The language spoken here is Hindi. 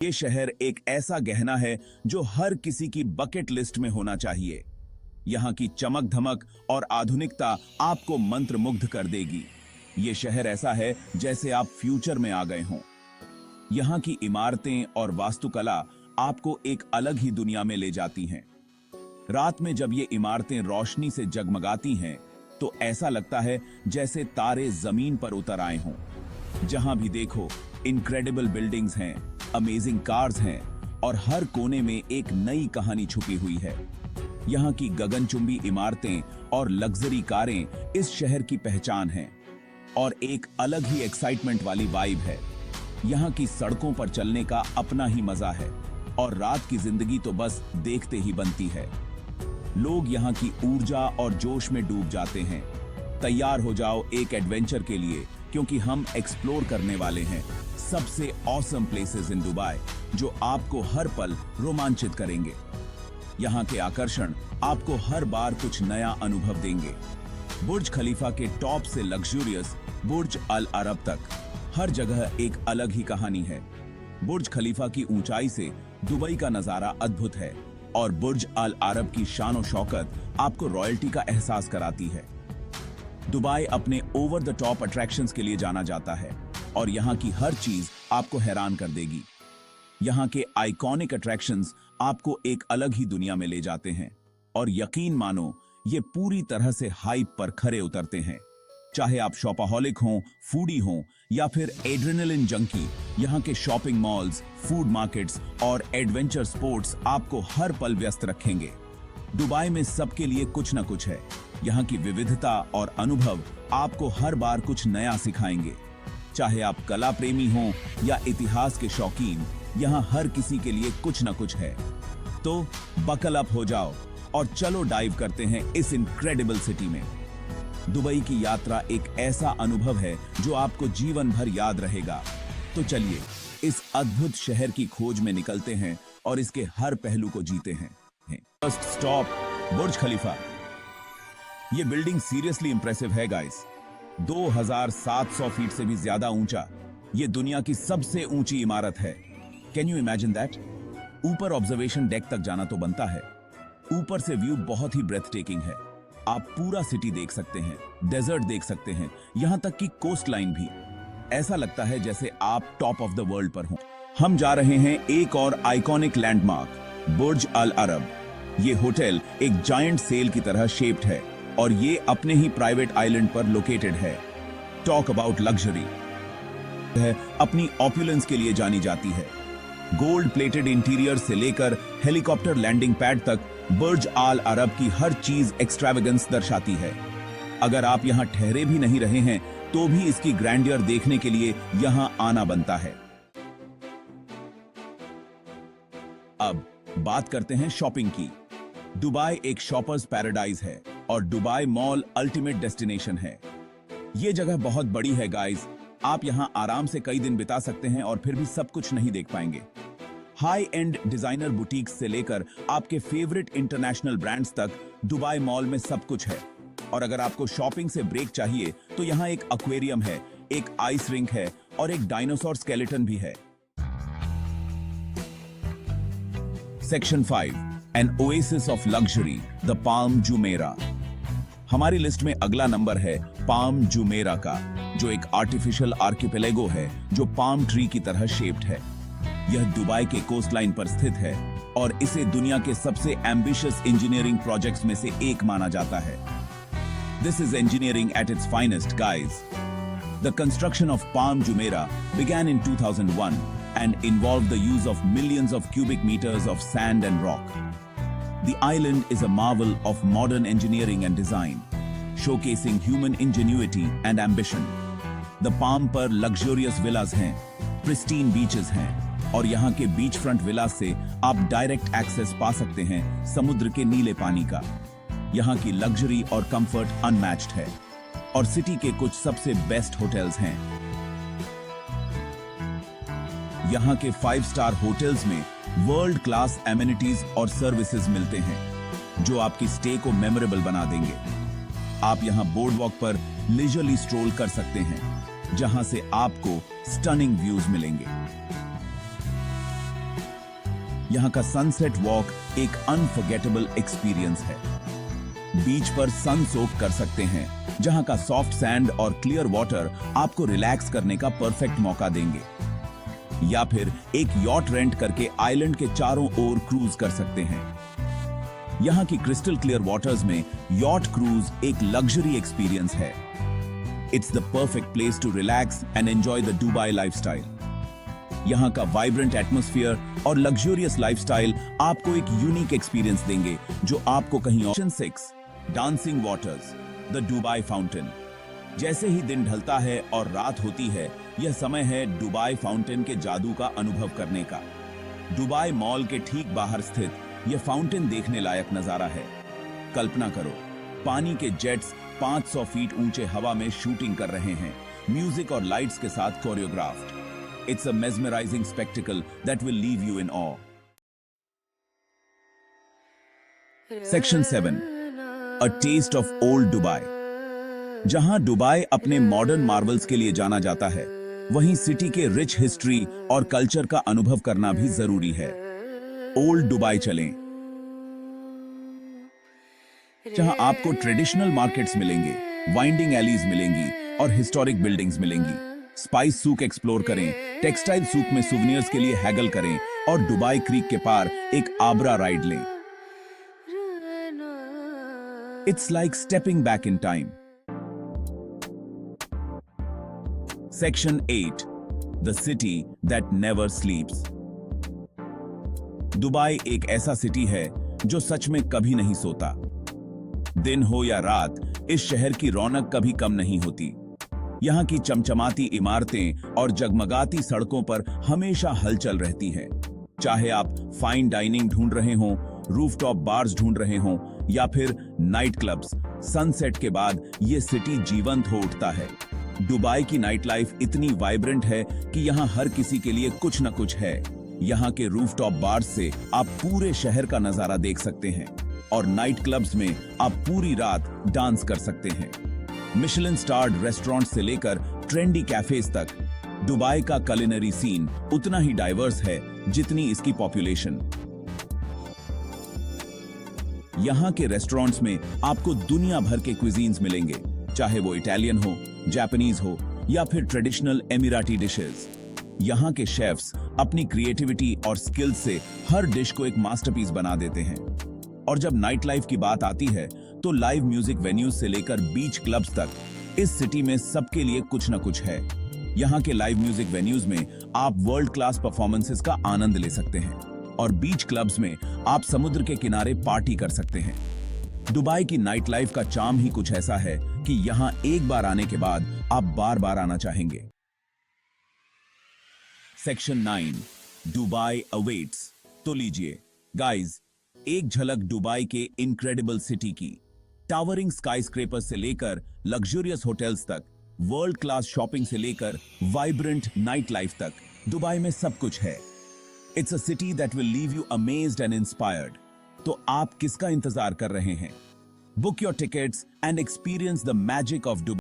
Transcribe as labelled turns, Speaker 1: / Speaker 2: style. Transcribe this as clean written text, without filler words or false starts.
Speaker 1: ये शहर एक ऐसा गहना है जो हर किसी की बकेट लिस्ट में होना चाहिए। यहाँ की चमक धमक और आधुनिकता आपको मंत्रमुग्ध कर देगी। ये शहर ऐसा है जैसे आप फ्यूचर में आ गए हों। यहाँ की इमारतें और वास्तुकला आपको एक अलग ही दुनिया में ले जाती हैं। रात में जब ये इमारतें रोशनी से जगमगाती हैं, तो ऐसा लगता है जैसे तारे जमीन पर उतर आए हों। जहां भी देखो इनक्रेडिबल बिल्डिंग्स हैं, अमेजिंग कार्स हैं और हर कोने में एक नई कहानी छुपी हुई है। यहाँ की गगनचुंबी इमारतें और लग्जरी कारें इस शहर की पहचान हैं और एक अलग ही एक्साइटमेंट वाली वाइब है। यहाँ की सड़कों पर चलने का अपना ही मजा है और रात की जिंदगी तो बस देखते ही बनती है। लोग यहाँ की ऊर्जा और जोश में डूब जाते हैं। तैयार हो जाओ एक एडवेंचर के लिए, क्योंकि हम एक्सप्लोर करने वाले हैं सबसे ऑसम प्लेसेस इन दुबई, जो आपको हर पल रोमांचित करेंगे। यहाँ के आकर्षण आपको हर बार कुछ नया अनुभव देंगे। बुर्ज खलीफा के टॉप से लग्जूरियस बुर्ज अल अरब तक, हर जगह एक अलग ही कहानी है। बुर्ज खलीफा की ऊंचाई से दुबई का नजारा अद्भुत है और बुर्ज अल अरब की शान शौकत आपको रॉयल्टी का एहसास कराती है। दुबई अपने ओवर द टॉप अट्रैक्शंस के लिए जाना जाता है और यहाँ की हर चीज आपको हैरान कर देगी। यहाँ के आइकॉनिक अट्रैक्शंस आपको एक अलग ही दुनिया में ले जाते हैं और यकीन मानो ये पूरी तरह से हाइप पर खरे उतरते हैं। चाहे आप शॉपाहोलिक हों, फूडी हों या फिर एड्रेनलिन जंकी, यहाँ के शॉपिंग मॉल्स, फूड मार्केट्स और एडवेंचर स्पोर्ट्स आपको हर पल व्यस्त रखेंगे। दुबई में सबके लिए कुछ न कुछ है। यहाँ की विविधता और अनुभव आपको हर बार कुछ नया सिखाएंगे। चाहे आप कला प्रेमी हों या इतिहास के शौकीन, यहाँ हर किसी के लिए कुछ न कुछ है। तो बकल अप हो जाओ और चलो डाइव करते हैं इस इनक्रेडिबल सिटी में। दुबई की यात्रा एक ऐसा अनुभव है जो आपको जीवन भर याद रहेगा। तो चलिए इस अद्भुत शहर की खोज में निकलते हैं और इसके हर पहलू को जीते हैं। फर्स्ट स्टॉप बुर्ज खलीफा। ये बिल्डिंग सीरियसली इंप्रेसिव है गाइस। 2700 फीट से भी ज्यादा ऊंचा ये दुनिया की सबसे ऊंची इमारत है। Can you imagine that? ऊपर ऑब्जर्वेशन डेक तक जाना तो बनता है। ऊपर से व्यू बहुत ही ब्रेथ टेकिंग है। आप पूरा सिटी देख सकते हैं, डेजर्ट देख सकते हैं, यहां तक कि कोस्ट लाइन भी। ऐसा लगता है जैसे आप टॉप ऑफ द वर्ल्ड पर हों। हम जा रहे हैं एक और आइकॉनिक लैंडमार्क, बुर्ज अल अरब। ये होटल एक जायंट सेल की तरह शेप्ड है और ये अपने ही प्राइवेट आइलैंड पर लोकेटेड है। टॉक अबाउट लग्जरी है, अपनी ऑपुलेंस के लिए जानी जाती है। गोल्ड प्लेटेड इंटीरियर से लेकर हेलीकॉप्टर लैंडिंग पैड तक बुर्ज अल अरब की हर चीज एक्स्ट्रावेगेंस दर्शाती है। अगर आप यहां ठहरे भी नहीं रहे हैं तो भी इसकी ग्रैंडियर देखने के लिए यहां आना बनता है। अब बात करते हैं शॉपिंग की। दुबई एक शॉपर्स पैराडाइज है और दुबई मॉल अल्टीमेट डेस्टिनेशन है। यह जगह बहुत बड़ी है गाइस। आप यहां आराम से कई दिन बिता सकते हैं और फिर भी सब कुछ नहीं देख पाएंगे। हाई एंड डिजाइनर बुटीक्स से लेकर आपके फेवरेट इंटरनेशनल ब्रांड्स तक दुबई मॉल में सब कुछ है। और अगर आपको शॉपिंग से ब्रेक चाहिए तो यहाँ एक एक्वेरियम है, एक आइस रिंक है और एक डायनासोर स्केलेटन भी है। Section 5, an oasis of luxury, the Palm Jumeirah. हमारी लिस्ट में अगला नंबर है पाल्म जुमेरा का, जो एक आर्टिफिशियल आर्किपेलेगो है जो पाल्म ट्री की तरह शेप्ड है। यह दुबई के कोस्टलाइन पर स्थित है और इसे दुनिया के सबसे एम्बिशियस इंजीनियरिंग प्रोजेक्ट्स में से एक माना जाता है। This is engineering at its finest, guys. The construction of Palm Jumeirah began in 2001 and involved the use of millions of cubic meters of sand and rock. The island is a marvel of modern engineering and design, showcasing human ingenuity and ambition. The Palm पर luxurious villas हैं, pristine beaches हैं और यहाँ के बीच फ्रंट विलास से आप डायरेक्ट एक्सेस पा सकते हैं समुद्र के नीले पानी का। यहाँ की लग्जरी और कंफर्ट अनमैच्ड है और सिटी के कुछ सबसे बेस्ट होटल्स हैं। यहाँ के 5 स्टार होटल्स में वर्ल्ड क्लास एमिनिटीज और सर्विसेज मिलते हैं जो आपकी स्टे को मेमोरेबल बना देंगे। आप यहाँ बोर्डवॉक पर लीजरली स्ट्रोल कर सकते हैं, जहां से आपको स्टनिंग व्यूज मिलेंगे। यहाँ का सनसेट वॉक एक अनफॉरगेटेबल एक्सपीरियंस है। बीच पर सन सोक कर सकते हैं, जहां का सॉफ्ट सैंड और क्लियर वाटर आपको रिलैक्स करने का परफेक्ट मौका देंगे। या फिर एक यॉट रेंट करके आइलैंड के चारों ओर क्रूज कर सकते हैं। यहां की क्रिस्टल क्लियर वाटर्स में यॉट क्रूज एक लग्जरी एक्सपीरियंस है। It's the perfect place to relax and enjoy the Dubai lifestyle. यहाँ का वाइब्रेंट एटमॉस्फेयर और लग्जूरियस लाइफस्टाइल आपको एक यूनिक एक्सपीरियंस देंगे जो आपको कहीं और। 6 dancing waters, the Dubai fountain. जैसे ही दिन ढलता है और रात होती है, यह समय है दुबई फाउंटेन के जादू का अनुभव करने का। दुबई मॉल के ठीक बाहर स्थित यह फाउंटेन देखने लायक नजारा है। कल्पना करो, पानी के जेट्स 500 फीट ऊंचे हवा में शूटिंग कर रहे हैं, म्यूजिक और लाइट्स के साथ choreographed. It's a mesmerizing spectacle that will leave you in awe. Section 7. A taste of old Dubai. जहां दुबई अपने मॉडर्न मार्वल्स के लिए जाना जाता है, वहीं सिटी के रिच हिस्ट्री और कल्चर का अनुभव करना भी जरूरी है। ओल्ड दुबई चलें, जहां आपको ट्रेडिशनल मार्केट्स मिलेंगे, वाइंडिंग एलीज मिलेंगी और हिस्टोरिक बिल्डिंग्स मिलेंगी। स्पाइस सूक एक्सप्लोर करें, टेक्सटाइल सूक में सुवेनियर्स के लिए हैगल करें और दुबई क्रीक के पार एक आबरा राइड लें। It's like stepping back in time. Section 8. The city that never स्लीप्स। Dubai एक ऐसा सिटी है जो सच में कभी नहीं सोता। दिन हो या रात, इस शहर की रौनक कभी कम नहीं होती। यहाँ की चमचमाती इमारतें और जगमगाती सड़कों पर हमेशा हलचल रहती है। चाहे आप फाइन डाइनिंग ढूंढ रहे हों, रूफटॉप बार्स ढूंढ रहे हों या फिर नाइट क्लब्स, सनसेट के बाद ये सिटी जीवंत हो उठता है। दुबई की नाइट लाइफ इतनी वाइब्रेंट है कि यहाँ हर किसी के लिए कुछ न कुछ है। यहाँ के रूफटॉप बार्स से आप पूरे शहर का नजारा देख सकते हैं और नाइट क्लब्स में आप पूरी रात डांस कर सकते हैं। मिशेलिन स्टार्ड रेस्टोरेंट से लेकर ट्रेंडी कैफेज तक दुबई का कुलिनरी सीन उतना ही डाइवर्स है जितनी इसकी पॉपुलेशन। यहाँ के रेस्टोरेंट्स में आपको दुनिया भर के क्विजीन्स मिलेंगे, चाहे वो इटालियन हो, जापानीज हो या फिर ट्रेडिशनल एमिराटी डिशेस। यहाँ के शेफ्स अपनी क्रिएटिविटी और स्किल्स से हर डिश को एक मास्टरपीस बना देते हैं। और जब नाइट लाइफ की बात आती है तो लाइव म्यूजिक वेन्यूज से लेकर बीच क्लब्स तक इस सिटी में सबके लिए कुछ न कुछ है। यहाँ के लाइव म्यूजिक वेन्यूज में आप वर्ल्ड क्लास परफॉर्मेंसेस का आनंद ले सकते हैं और बीच क्लब्स में आप समुद्र के किनारे पार्टी कर सकते हैं। दुबई की नाइट लाइफ का चार्म ही कुछ ऐसा है कि यहाँ एक बार आने के बाद आप बार बार आना चाहेंगे। सेक्शन 9. Dubai awaits. तो लीजिए गाइज, एक झलक दुबई के इनक्रेडिबल सिटी की। टावरिंग स्काईस्क्रेपर्स से लेकर लग्जूरियस होटल्स तक, वर्ल्ड क्लास शॉपिंग से लेकर वाइब्रेंट नाइट लाइफ तक, दुबई में सब कुछ है। It's a city that will leave you amazed and inspired. तो आप किसका इंतजार कर रहे हैं? Book your tickets and experience the magic of Dubai.